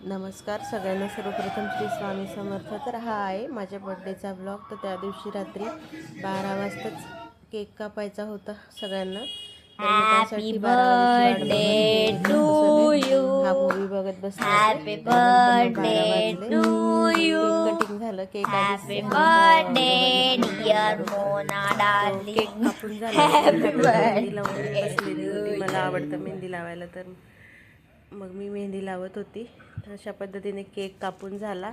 नमस्कार सगळ्यांना. सर्वप्रथम श्री स्वामी समर्थ. तर हा आहे माझ्या बड्डेचा ब्लॉग. तर त्या दिवशी रात्री 12 वाजताच केक कापायचा होता सगळ्यांना. तर मी त्यासाठी 12 वाजेची वाट बघत हा मूवी बघत बसले होते. त्यानंतर मग 12 वाजले, केक कटिंग झालं. केक केक कापून झाला. मेहंदी लावून बसलेली होती. मला आवडतं मेहंदी लावायला, तर मग मी मेहंदी लावत होती. अशा पद्धतीने केक कापून झाला.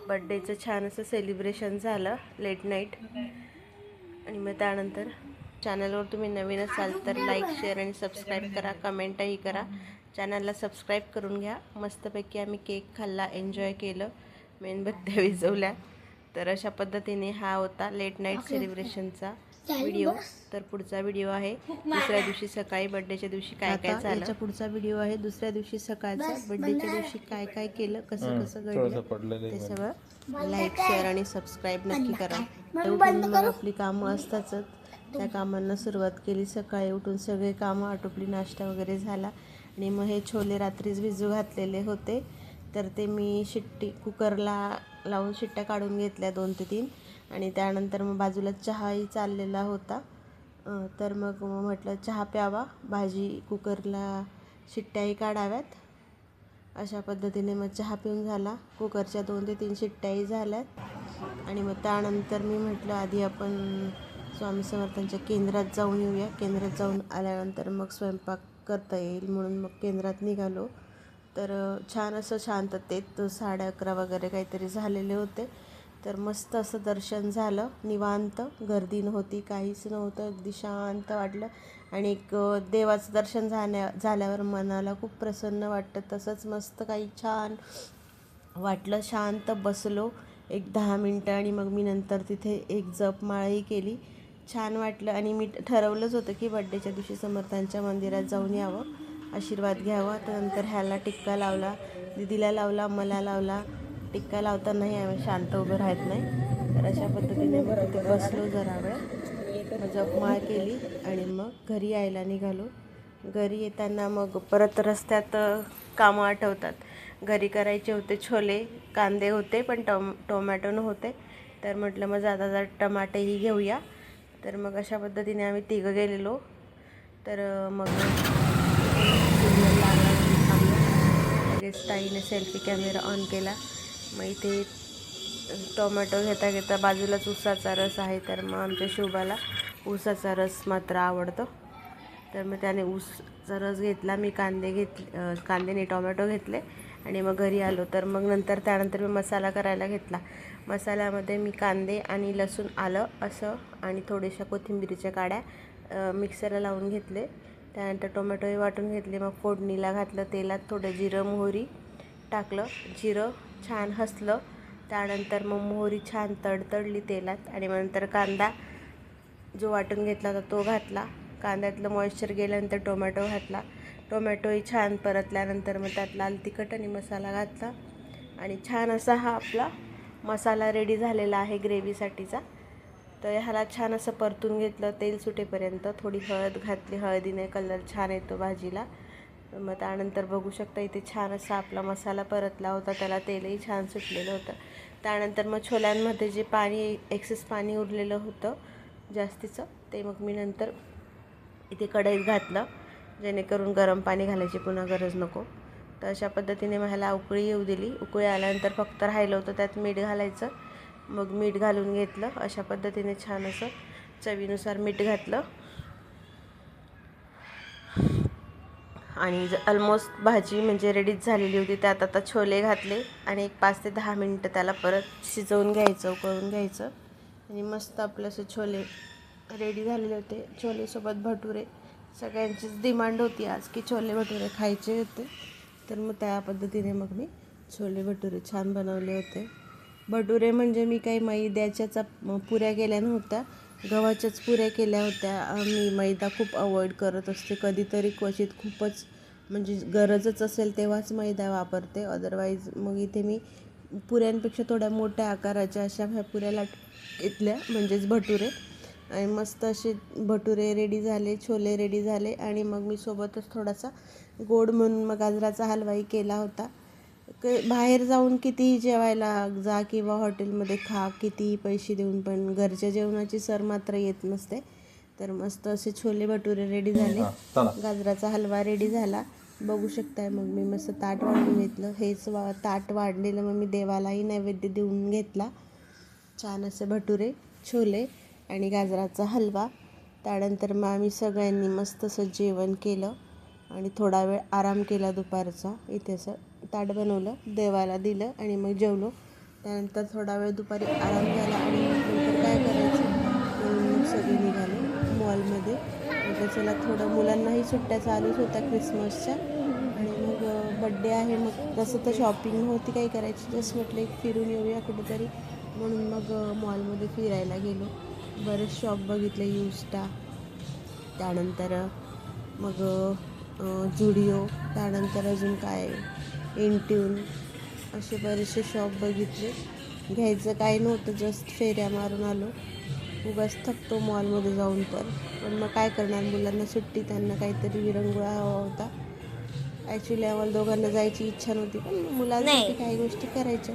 बड्डेचं छान असं सेलिब्रेशन झालं लेट नाईट. आणि मग त्यानंतर चॅनलवर तुम्ही नवीन असाल तर लाईक, शेअर आणि सबस्क्राईब करा. कमेंटही करा. चॅनलला सबस्क्राईब करून घ्या. मस्तपैकी आम्ही केक खाल्ला, एन्जॉय केलं, मेणबत्त्या विझवल्या. तर अशा पद्धतीने हा होता लेट नाईट सेलिब्रेशनचा व्हिडिओ. तर पुढचा व्हिडिओ आहे दुसऱ्या दिवशी सकाळी, बड्डेच्या दिवशी काय काय झालं. याच्या पुढचा व्हिडिओ आहे दुसऱ्या दिवशी सकाळचा, बड्डेच्या दिवशी काय काय केलं, कसं कसं घडलं ते सगळं. लाईक, शेअर आणि सबस्क्राईब नक्की करा. उठून मग आपली कामं असतातच, त्या कामांना सुरुवात केली. सकाळी उठून सगळे कामं आटोपली, नाश्ता वगैरे झाला. आणि मग हे छोले रात्रीच भिजू घातलेले होते, तर ते मी कुकरला लावून शिट्ट्या काढून घेतल्या 2 ते 3. आणि त्यानंतर मग बाजूला चहाही चाललेला होता. तर मग म्हटलं चहा प्यावा, भाजी कुकरला शिट्ट्याही काढाव्यात. अशा पद्धतीने मग चहा पिऊन झाला. कुकरच्या 2 ते 3 शिट्ट्याही झाल्यात. आणि मग त्यानंतर मी म्हटलं आधी आपण स्वामी समर्थांच्या केंद्रात जाऊन येऊया. केंद्रात जाऊन आल्यानंतर मग स्वयंपाक करता येईल म्हणून मग केंद्रात निघालो. तर छान असं शांततेत 11:30 वगैरे काहीतरी झालेले होते. तर मस्त असं दर्शन झालं, निवांत. गर्दी नव्हती, काहीच नव्हतं, अगदी शांत वाटलं. आणि एक देवाचं दर्शन झाल्यावर मनाला खूप प्रसन्न वाटतं. तसंच मस्त काही छान वाटलं. शांत बसलो एक 10 मिनटं. आणि मग मी नंतर तिथे एक जपमाळही केली. छान वाटलं. आणि मी ठरवलंच होतं की बड्डेच्या दिवशी समर्थांच्या मंदिरात जाऊन यावं, आशीर्वाद घ्यावा. त्यानंतर ह्याला टिक्का लावला, दीदीला लावला, मला लावला. टिक्का लावतानाही आम्ही शांत उभं राहत नाही. तर अशा पद्धतीने मग तिथे बसलो जरा वेळ, मग जपमाळ केली. आणि मग घरी यायला निघालो. घरी येताना मग परत रस्त्यात कामं आठवतात. घरी करायचे होते छोले, कांदे होते पण टोमॅटो नव्हते. तर म्हटलं मग जाता टमाटेही घेऊया. तर मग अशा पद्धतीने आम्ही 3 गेलेलो. तर मग लगेच ताईने सेल्फी कॅमेरा ऑन केला. मग इथे टोमॅटो घेता घेता बाजूलाच ऊसाचा रस आहे. तर मग आमच्या शुभाला ऊसाचा रस मात्र आवडतो. तर मग त्याने ऊसाचा रस घेतला. मी कांदे टोमॅटो घेतले आणि मग घरी आलो. तर मग त्यानंतर मी मसाला करायला घेतला. मसाल्यामध्ये मी कांदे आणि लसूण, आलं असं आणि थोड्याशा कोथिंबीरीच्या काड्या मिक्सरला लावून घेतले. त्यानंतर टोमॅटोही वाटून घेतले. मग फोडणीला घातलं. तेलात थोडं जिरं मोहरी टाकलं. जिरं छान हसलं. त्यानंतर मग मोहरी छान तडतडली तेलात. आणि मग नंतर कांदा जो वाटून घेतला होता तो घातला. कांद्यातलं मॉइश्चर गेल्यानंतर टोमॅटो घातला. टोमॅटोही छान परतल्यानंतर मग त्यात लाल तिखट आणि मसाला घातला. आणि छान असा हा आपला मसाला रेडी झालेला आहे ग्रेव्हीसाठीचा. तर ह्याला छान असं परतून घेतलं तेल सुटेपर्यंत. थोडी हळद घातली, हळदीने कलर छान येतो भाजीला. मग त्यानंतर बघू शकता इथे छान असा आपला मसाला परतला होता, त्याला तेलही छान सुटलेलं होतं. त्यानंतर मग छोल्यांमध्ये जे एक्सेस पाणी उरलेलं होतं जास्तीचं, ते मग मी नंतर इथे कढईत घातलं, जेणेकरून गरम पाणी घालायची पुन्हा गरज नको. तर अशा पद्धतीने मग ह्याला उकळी येऊ दिली. उकळी आल्यानंतर फक्त राहिलं होतं त्यात मीठ घालायचं. मग मीठ घालून घेतलं. अशा पद्धतीने छान असं चवीनुसार मीठ घातलं. आणि ऑलमोस्ट भाजी म्हणजे रेडीच झालेली होती. त्यात आता छोले घातले आणि एक 5 ते 10 मिनटं त्याला परत शिजवून घ्यायचं, उकळून घ्यायचं. आणि मस्त आपलं असे छोले रेडी झालेले होते. छोलेसोबत भटुरे, सगळ्यांचीच डिमांड होती आज की छोले भटुरे खायचे होते. तर मग त्या पद्धतीने मग मी छोले भटुरे छान बनवले होते. भटुरे म्हणजे मी काही मैद्याच्याच पुऱ्या केल्या नव्हत्या, गव्हाच्याच पुऱ्या केल्या होत्या. मी मैदा खूप अवॉइड करत असते. कधीतरी क्वचित खूपच म्हणजे गरजच असेल तेव्हाच मैदा वापरते. अदरवाईज मग इथे मी पुऱ्यांपेक्षा थोड्या मोठ्या आकाराच्या अशा ह्या पुऱ्या घेतल्या, म्हणजेच भटुरे. आणि मस्त असे भटुरे रेडी झाले, छोले रेडी झाले. आणि मग मी सोबतच थोडासा गोड म्हणून मग गाजराचा हलवाही केला होता. बाहेर जाऊन कितीही जेवायला जा किंवा हॉटेलमध्ये खा, कितीही पैसे देऊन, पण घरच्या जेवणाची सर मात्र येत नसते. तर मस्त असे छोले भटुरे रेडी झाले, गाजराचा हलवा रेडी झाला. बघू शकताय. मग मी मस्त ताट वाढून घेतलं. हेच ताट वाढलेलं मग मी देवालाही नैवेद्य देऊन घेतला. छान असे भटुरे, छोले आणि गाजराचा हलवा. त्यानंतर मग आम्ही सगळ्यांनी मस्त असं जेवण केलं आणि थोडा वेळ आराम केला दुपारचा. इथे असं ताट बनवलं, देवाला दिलं आणि मग जेवलो. त्यानंतर थोडा वेळ दुपारी आराम झाला आणि नंतर काय करायचं म्हणून सगळे निघाले मॉलमध्ये. म्हटलं चला थोडं, मुलांनाही सुट्ट्या चालूच होत्या क्रिसमसच्या आणि मग बड्डे आहे, मग तसं तर शॉपिंग होती काही करायची, जस्ट म्हटलं एक फिरून येऊया कुठेतरी, म्हणून मग मॉलमध्ये फिरायला गेलो. बरेच शॉप बघितले, युस्टा, त्यानंतर मग जुडिओ, त्यानंतर अजून काय इंट्यून, असे बरेचसे शॉप बघितले. घ्यायचं काही नव्हतं, जस्ट फेऱ्या मारून आलो. उगाच थकतो मॉलमध्ये जाऊन तर, पण मग काय करणार, मुलांना सुट्टी, त्यांना काहीतरी विरंगुळा हवा होता. ॲक्च्युली आम्हाला दोघांना जायची इच्छा नव्हती, पण मुलांसाठी काही गोष्टी करायच्या.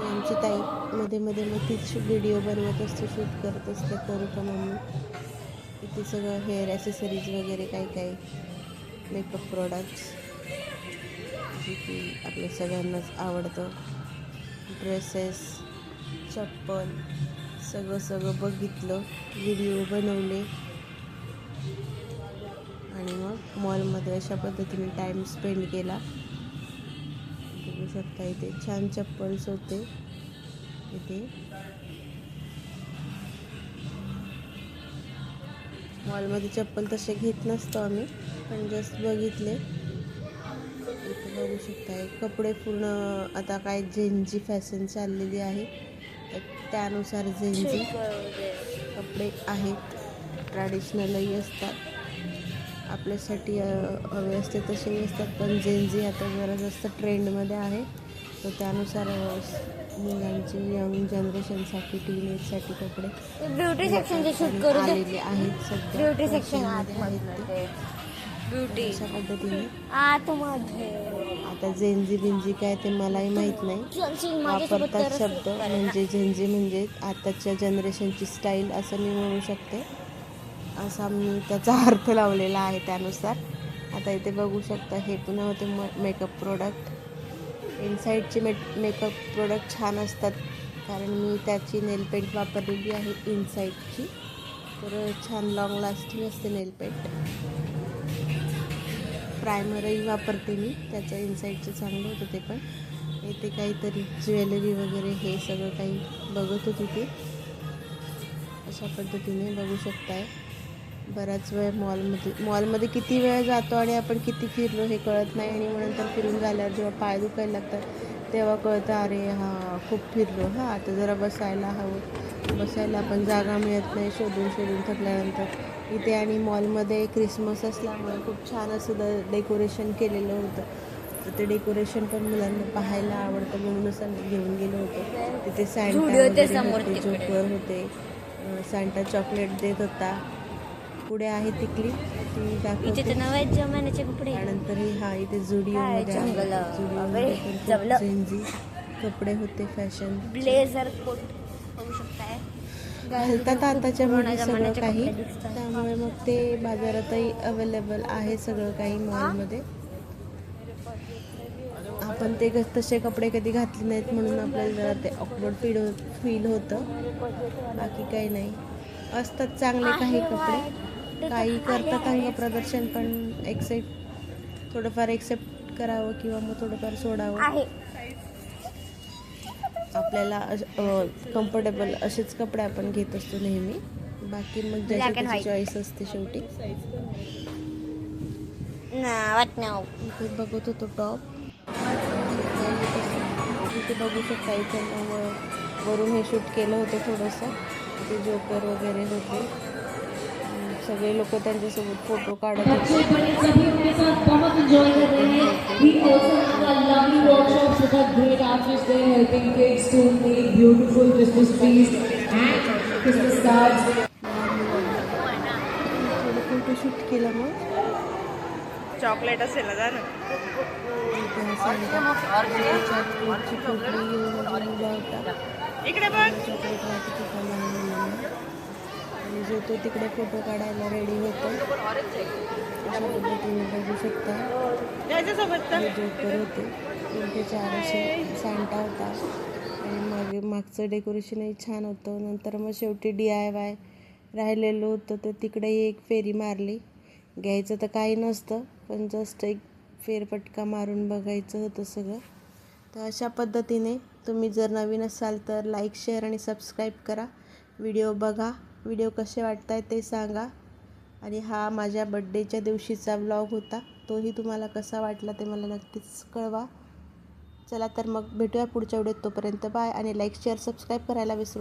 आमची ताई मध्ये मध्ये मग तीच व्हिडिओ बनवत असते, शूट करत असते, करू का मम्मी. इथे सगळं हेअर ॲसेसरीज वगैरे काही काही मेकअप प्रोडक्ट्स जे की आपल्या सगळ्यांनाच आवडतं, ड्रेसेस, चप्पल, सगळं बघितलं, व्हिडिओ बनवले आणि मग मॉलमध्ये अशा पद्धतीने टाईम स्पेंड केला. बघू शकता इथे छान चप्पल्स होते. इथे मॉलमध्ये चप्पल तसे घेत नसतो आम्ही, पण जस्ट बघितले. इथे बघू शकता कपडे पूर्ण आता काय जेनजी फॅशन चाललेली आहे, त्यानुसार जेनजी कपडे आहेत. ट्रॅडिशनलही असतात, आपल्यासाठी हवे असते तसेही असतात, पण जेनजी आता जरा जास्त ट्रेंडमध्ये आहे. तर त्यानुसार मुलांचे यंग जनरेशनसाठी, टीनेजसाठी कपडे ब्युटी सेक्शनचे शूट करू आलेले आहेत सध्या. ब्युटी सेक्शन ब्युटी अशा पद्धतीने आतमध्ये. आता जेनजी बिंजी काय ते मलाही माहीत नाही, वापरतात शब्द, म्हणजे जेनजी म्हणजे आताच्या जनरेशनची स्टाईल असं मी म्हणू शकते, असा मी त्याचा अर्थ लावलेला आहे त्यानुसार. आता इथे बघू शकता हे पुन्हा होते मेकअप प्रोडक्ट. इनसाईडचे मेकअप प्रोडक्ट छान असतात, कारण मी त्याची नेल पेंट वापरलेली आहे इनसाईडची, तर छान लॉंग लास्टिंग असते नेल पेंट. प्रायमरही वापरते मी, त्याचं इनसाईडचं चांगलं होतं ते. पण इथे काहीतरी ज्वेलरी वगैरे हे सगळं काही बघत होती ते. अशा पद्धतीने बघू शकताय. बराच वेळ मॉलमध्ये किती वेळ जातो आणि आपण किती फिरलो हे कळत नाही, आणि मग नंतर फिरून झाल्यावर जेव्हा पाय दुखायला लागतात तेव्हा कळतं, अरे हां खूप फिरलो, हां आता जरा बसायला हवं. बसायला पण जागा मिळत नाही, शोधून थकल्यानंतर. इथे आणि मॉलमध्ये क्रिसमस असल्यामुळे खूप छान असं डेकोरेशन केलेलं होतं, तर ते डेकोरेशन पण मुलांना पाहायला आवडतं, म्हणूनच आम्ही घेऊन गेलो होतो. तिथे सॅन्टा वगैरे होते, जोकर होते, सॅन्टा चॉकलेट देत होता. पुढे आहे ती क्लिप, ती दाखवते. त्यानंतर हा इथे जुडिओमध्ये जेनजी कपडे होते, फॅशन ब्लेझर कोट बघू शकताय, घालतात आताच्या मुली सगळं काही, त्यामुळे मग ते बाजारातही अवेलेबल आहे सगळं काही मॉलमध्ये. आपण ते तसे कपडे कधी घातले नाहीत म्हणून आपल्याला जरा ते ऑकवर्ड फील होतं, बाकी काही नाही. असतात चांगले काही कपडे, काही करतात अंग प्रदर्शन, पण थोडंफार एक्सेप्ट करावं किंवा मग थोडंफार सोडावं. आपल्याला कम्फर्टेबल असेच कपडे आपण घेत असतो नेहमी, बाकी मग ज्याची त्याची चॉईस असते शेवटी. इथे बघत होतो टॉप, इथे बघू शकता. इथे वरून हे शूट केलं होतं थोडंसं, इथे जोकर वगैरे होते, सगळे लोक त्यांच्यासोबत फोटो काढत होते. थोडं फोटोशूट केलं, मग चॉकलेट असेल ना, जा ना. इकडे बघ. चॉकलेट वाटत होता लहान मुलांना आणि जो तो तिकडे फोटो काढायला रेडी होतो. अशा पद्धतीने बघू शकता त्याच्यासोबत हे जोकर होते. 3 ते 4 असे सांटा होता आणि मागचं डेकोरेशनही छान होतं. नंतर मग शेवटी DIY राहिलेलं होतं तर तिकडेही एक फेरी मारली. घ्यायचं तर काही नसतं पण जस्ट एक फेरफटका मारून बघायचं होतं सगळं. तर अशा पद्धतीने तुम्ही जर नवीन असाल तर लाईक, शेअर आणि सबस्क्राईब करा. व्हिडिओ बघा, व्हिडिओ कसे वाटत आहेत ते सांगा. आणि हा माझ्या बड्डेच्या दिवशीचा व्लॉग होता. तोही तुम्हाला कसा वाटला ते मला नक्कीच कळवा. चला तर मग भेटूया पुढच्या व्हिडिओत. तोपर्यंत बाय आणि लाईक, शेअर, सबस्क्राईब करायला विसरू नका.